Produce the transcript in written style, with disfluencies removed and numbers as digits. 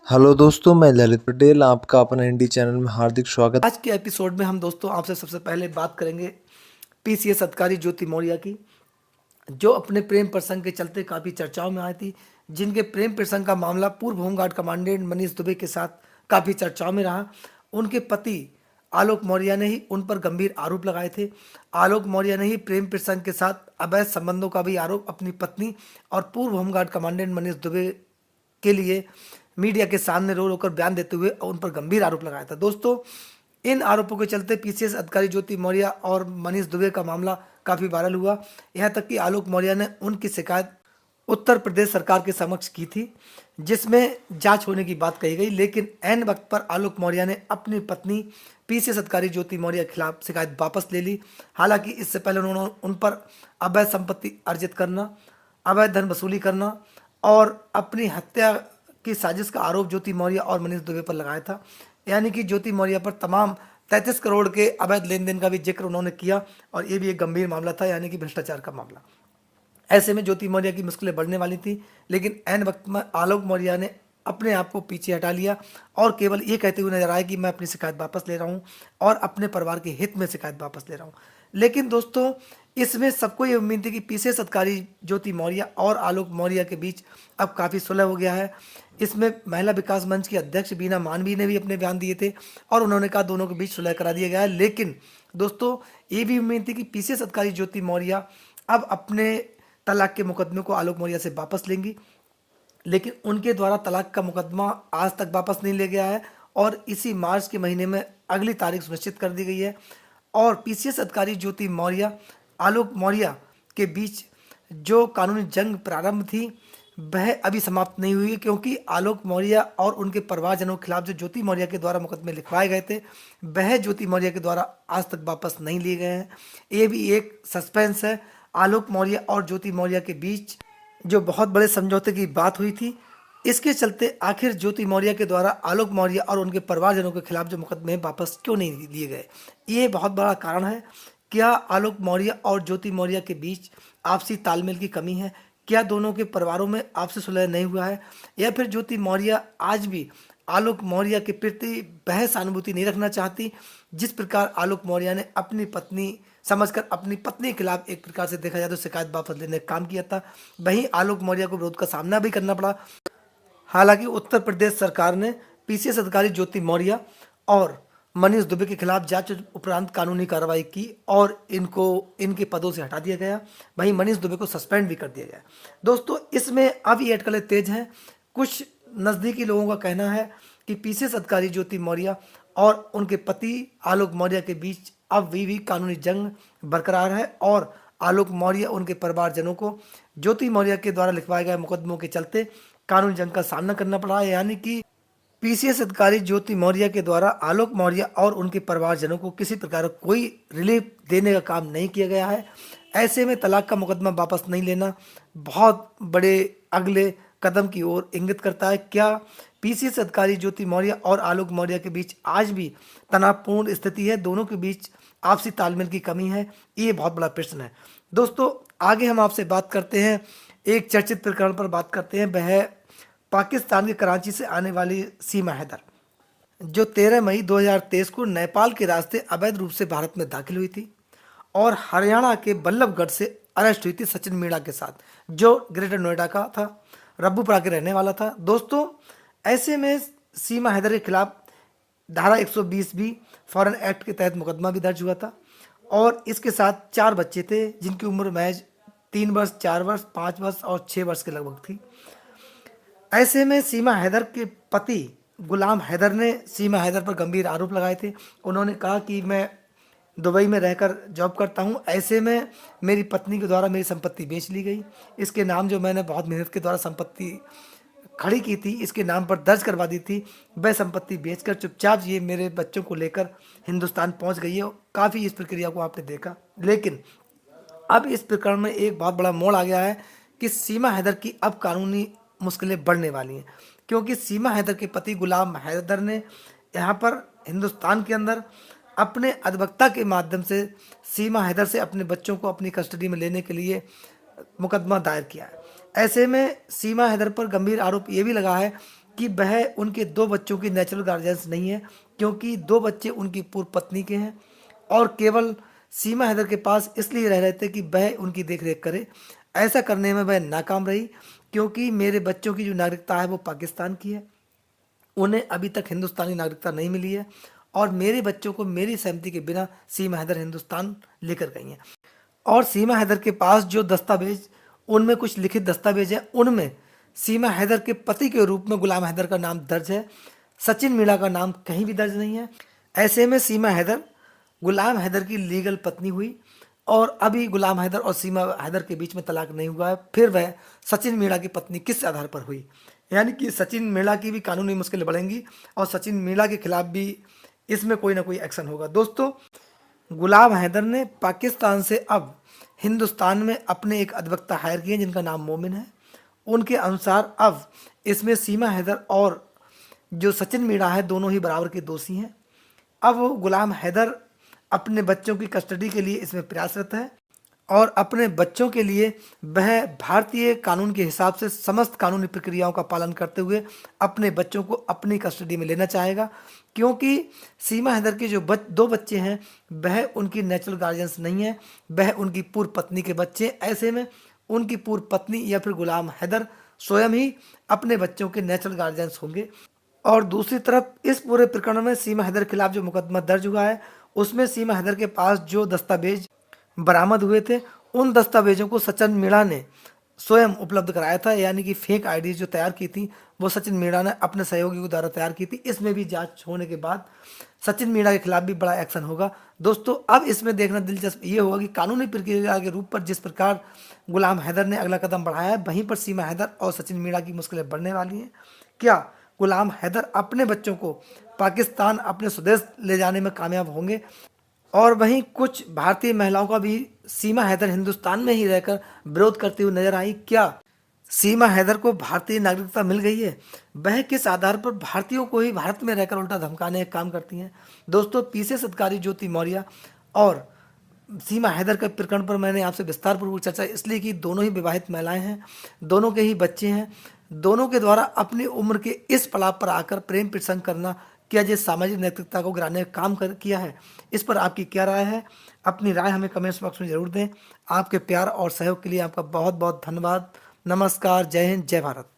Hello दोस्तों, मैं ललित पटेल आपका अपना हिंदी चैनल में हार्दिक स्वागत। आज के एपिसोड में हम दोस्तों आपसे सबसे पहले बात करेंगे पीसीएस अधिकारी ज्योति मौर्य की, जो अपने प्रेम प्रसंग के चलते काफ़ी चर्चाओं में आई थी। जिनके प्रेम प्रसंग का मामला पूर्व होमगार्ड कमांडेंट मनीष दुबे के साथ काफ़ी चर्चाओं में रहा। उनके पति आलोक मौर्य ने ही उन पर गंभीर आरोप लगाए थे। आलोक मौर्य ने ही प्रेम प्रसंग के साथ अवैध संबंधों का भी आरोप अपनी पत्नी और पूर्व होमगार्ड कमांडेंट मनीष दुबे के लिए मीडिया के सामने रो रो कर बयान देते हुए उन पर गंभीर आरोप लगाया था। दोस्तों, इन आरोपों के चलते पीसीएस अधिकारी ज्योति मौर्य और मनीष दुबे का मामला काफ़ी वायरल हुआ। यहाँ तक कि आलोक मौर्य ने उनकी शिकायत उत्तर प्रदेश सरकार के समक्ष की थी, जिसमें जांच होने की बात कही गई। लेकिन ऐन वक्त पर आलोक मौर्य ने अपनी पत्नी पीसीएस अधिकारी ज्योति मौर्य के खिलाफ शिकायत वापस ले ली। हालांकि इससे पहले उन्होंने उन पर अवैध संपत्ति अर्जित करना, अवैध धन वसूली करना और अपनी हत्या की साजिश का आरोप ज्योति मौर्य और मनीष दुबे पर लगाया था। यानी कि ज्योति मौर्य पर तमाम 33 करोड़ के अवैध लेन देन का भी जिक्र उन्होंने किया और ये भी एक गंभीर मामला था, यानी कि भ्रष्टाचार का मामला। ऐसे में ज्योति मौर्य की मुश्किलें बढ़ने वाली थी, लेकिन ऐन वक्त में आलोक मौर्य ने अपने आप को पीछे हटा लिया और केवल ये कहते हुए नजर आए कि मैं अपनी शिकायत वापस ले रहा हूँ और अपने परिवार के हित में शिकायत वापस ले रहा हूँ। लेकिन दोस्तों, इसमें सबको ये उम्मीद थी कि पीसीएस अधिकारी ज्योति मौर्य और आलोक मौर्य के बीच अब काफ़ी सुलह हो गया है। इसमें महिला विकास मंच की अध्यक्ष बीना मानवी ने भी अपने बयान दिए थे और उन्होंने कहा दोनों के बीच सुलह करा दिया गया है। लेकिन दोस्तों, ये भी उम्मीद थी कि पीसीएस अधिकारी ज्योति मौर्य अब अपने तलाक के मुकदमे को आलोक मौर्य से वापस लेंगी, लेकिन उनके द्वारा तलाक का मुकदमा आज तक वापस नहीं ले गया है और इसी मार्च के महीने में अगली तारीख सुनिश्चित कर दी गई है। और पीसीएस अधिकारी ज्योति मौर्य आलोक मौर्य के बीच जो कानूनी जंग प्रारंभ थी वह अभी समाप्त नहीं हुई है, क्योंकि आलोक मौर्य और उनके परिवारजनों के खिलाफ जो ज्योति मौर्य के द्वारा मुकदमे लिखवाए गए थे वह ज्योति मौर्य के द्वारा आज तक वापस नहीं लिए गए हैं। ये भी एक सस्पेंस है। आलोक मौर्य और ज्योति मौर्य के बीच जो बहुत बड़े समझौते की बात हुई थी, इसके चलते आखिर ज्योति मौर्य के द्वारा आलोक मौर्य और उनके परिवारजनों के खिलाफ जो मुकदमे वापस क्यों नहीं लिए गए, ये बहुत बड़ा कारण है। क्या आलोक मौर्य और ज्योति मौर्य के बीच आपसी तालमेल की कमी है? क्या दोनों के परिवारों में आपसी सुलह नहीं हुआ है? या फिर ज्योति मौर्य आज भी आलोक मौर्य के प्रति वह सहानुभूति नहीं रखना चाहती जिस प्रकार आलोक मौर्य ने अपनी पत्नी समझकर अपनी पत्नी के खिलाफ एक प्रकार से देखा जाए तो शिकायत वापस लेने का काम किया था? वहीं आलोक मौर्य को विरोध का सामना भी करना पड़ा। हालांकि उत्तर प्रदेश सरकार ने पीसीएस अधिकारी ज्योति मौर्य और मनीष दुबे के खिलाफ जांच उपरांत कानूनी कार्रवाई की और इनको इनके पदों से हटा दिया गया। वहीं मनीष दुबे को सस्पेंड भी कर दिया गया। दोस्तों, इसमें अब ये अटकलें तेज हैं। कुछ नज़दीकी लोगों का कहना है कि पीसीएस अधिकारी ज्योति मौर्य और उनके पति आलोक मौर्य के बीच अब भी कानूनी जंग बरकरार है और आलोक मौर्य उनके परिवारजनों को ज्योति मौर्य के द्वारा लिखवाए गए मुकदमों के चलते कानूनी जंग का सामना करना पड़ा है। यानी कि पीसीएस अधिकारी ज्योति मौर्य के द्वारा आलोक मौर्य और उनके परिवारजनों को किसी प्रकार का कोई रिलीफ देने का काम नहीं किया गया है। ऐसे में तलाक का मुकदमा वापस नहीं लेना बहुत बड़े अगले कदम की ओर इंगित करता है। क्या पीसीएस अधिकारी ज्योति मौर्य और आलोक मौर्य के बीच आज भी तनावपूर्ण स्थिति है? दोनों के बीच आपसी तालमेल की कमी है? ये बहुत बड़ा प्रश्न है। दोस्तों, आगे हम आपसे बात करते हैं, एक चर्चित प्रकरण पर बात करते हैं। वह है पाकिस्तान के कराची से आने वाली सीमा हैदर, जो 13 मई 2023 को नेपाल के रास्ते अवैध रूप से भारत में दाखिल हुई थी और हरियाणा के बल्लभगढ़ से अरेस्ट हुई थी सचिन मीणा के साथ, जो ग्रेटर नोएडा का था, रब्बूपुरा के रहने वाला था। दोस्तों, ऐसे में सीमा हैदर के खिलाफ धारा 120 भी फॉरेन एक्ट के तहत मुकदमा भी दर्ज हुआ था और इसके साथ 4 बच्चे थे जिनकी उम्र महज 3 वर्ष, 4 वर्ष, 5 वर्ष और 6 वर्ष के लगभग थी। ऐसे में सीमा हैदर के पति गुलाम हैदर ने सीमा हैदर पर गंभीर आरोप लगाए थे। उन्होंने कहा कि मैं दुबई में रहकर जॉब करता हूं, ऐसे में मेरी पत्नी के द्वारा मेरी संपत्ति बेच ली गई। इसके नाम जो मैंने बहुत मेहनत के द्वारा संपत्ति खड़ी की थी, इसके नाम पर दर्ज करवा दी थी, वह संपत्ति बेचकर चुपचाप ये मेरे बच्चों को लेकर हिंदुस्तान पहुंच गई है। काफ़ी इस प्रक्रिया को आपने देखा। लेकिन अब इस प्रकरण में एक बहुत बड़ा मोड़ आ गया है कि सीमा हैदर की अब कानूनी मुश्किलें बढ़ने वाली हैं, क्योंकि सीमा हैदर के पति गुलाम हैदर ने यहाँ पर हिंदुस्तान के अंदर अपने अधिवक्ता के माध्यम से सीमा हैदर से अपने बच्चों को अपनी कस्टडी में लेने के लिए मुकदमा दायर किया है। ऐसे में सीमा हैदर पर गंभीर आरोप ये भी लगा है कि वह उनके 2 बच्चों की नेचुरल गार्जियंस नहीं है, क्योंकि 2 बच्चे उनकी पूर्व पत्नी के हैं और केवल सीमा हैदर के पास इसलिए रह रहे थे कि वह उनकी देखरेख करे। ऐसा करने में वह नाकाम रही, क्योंकि मेरे बच्चों की जो नागरिकता है वो पाकिस्तान की है, उन्हें अभी तक हिंदुस्तानी नागरिकता नहीं मिली है और मेरे बच्चों को मेरी सहमति के बिना सीमा हैदर हिंदुस्तान लेकर गई हैं। और सीमा हैदर के पास जो दस्तावेज, उनमें कुछ लिखित दस्तावेज हैं, उनमें सीमा हैदर के पति के रूप में गुलाम हैदर का नाम दर्ज है, सचिन मीणा का नाम कहीं भी दर्ज नहीं है। ऐसे में सीमा हैदर गुलाम हैदर की लीगल पत्नी हुई और अभी गुलाम हैदर और सीमा हैदर के बीच में तलाक नहीं हुआ है, फिर वह सचिन मीणा की पत्नी किस आधार पर हुई? यानी कि सचिन मीणा की भी कानूनी मुश्किलें बढ़ेंगी और सचिन मीणा के खिलाफ भी इसमें कोई ना कोई एक्शन होगा। दोस्तों, गुलाम हैदर ने पाकिस्तान से अब हिंदुस्तान में अपने एक अधिवक्ता हायर किए जिनका नाम मोमिन है। उनके अनुसार अब इसमें सीमा हैदर और जो सचिन मीणा है दोनों ही बराबर के दोषी हैं। अब गुलाम हैदर अपने बच्चों की कस्टडी के लिए इसमें प्रयासरत है और अपने बच्चों के लिए वह भारतीय कानून के हिसाब से समस्त कानूनी प्रक्रियाओं का पालन करते हुए अपने बच्चों को अपनी कस्टडी में लेना चाहेगा, क्योंकि सीमा हैदर के जो 2 बच्चे हैं वह उनकी नेचुरल गार्जियंस नहीं है, वह उनकी पूर्व पत्नी के बच्चे। ऐसे में उनकी पूर्व पत्नी या फिर गुलाम हैदर स्वयं ही अपने बच्चों के नेचुरल गार्जियंस होंगे। और दूसरी तरफ इस पूरे प्रकरण में सीमा हैदर के खिलाफ जो मुकदमा दर्ज हुआ है उसमें सीमा हैदर के पास जो दस्तावेज बरामद हुए थे उन दस्तावेजों को सचिन मीणा ने स्वयं उपलब्ध कराया था, यानी कि फेक आईडी जो तैयार की थी वो सचिन मीणा ने अपने सहयोगी के द्वारा तैयार की थी। इसमें भी जांच होने के बाद सचिन मीणा के खिलाफ भी बड़ा एक्शन होगा। दोस्तों, अब इसमें देखना दिलचस्प ये होगा कि कानूनी प्रक्रिया के रूप पर जिस प्रकार गुलाम हैदर ने अगला कदम बढ़ाया है, वहीं पर सीमा हैदर और सचिन मीणा की मुश्किलें बढ़ने वाली हैं। क्या गुलाम हैदर अपने बच्चों को पाकिस्तान अपने स्वदेश ले जाने में कामयाब होंगे? और वहीं कुछ भारतीय महिलाओं का भी सीमा हैदर हिंदुस्तान में ही रहकर विरोध करती हुई नजर आई। क्या सीमा हैदर को भारतीय नागरिकता मिल गई है? वह किस आधार पर भारतीयों को ही भारत में रहकर उल्टा धमकाने का काम करती हैं? दोस्तों, पीसीएस अधिकारी ज्योति मौर्य और सीमा हैदर के प्रकरण पर मैंने आपसे विस्तारपूर्वक चर्चा इसलिए कि दोनों ही विवाहित महिलाएं हैं, दोनों के ही बच्चे हैं, दोनों के द्वारा अपनी उम्र के इस पड़ाव पर आकर प्रेम प्रसंग करना क्या ये सामाजिक नैतिकता को गिराने का काम किया है? इस पर आपकी क्या राय है? अपनी राय हमें कमेंट्स बॉक्स में जरूर दें। आपके प्यार और सहयोग के लिए आपका बहुत बहुत धन्यवाद। नमस्कार, जय हिंद, जय भारत।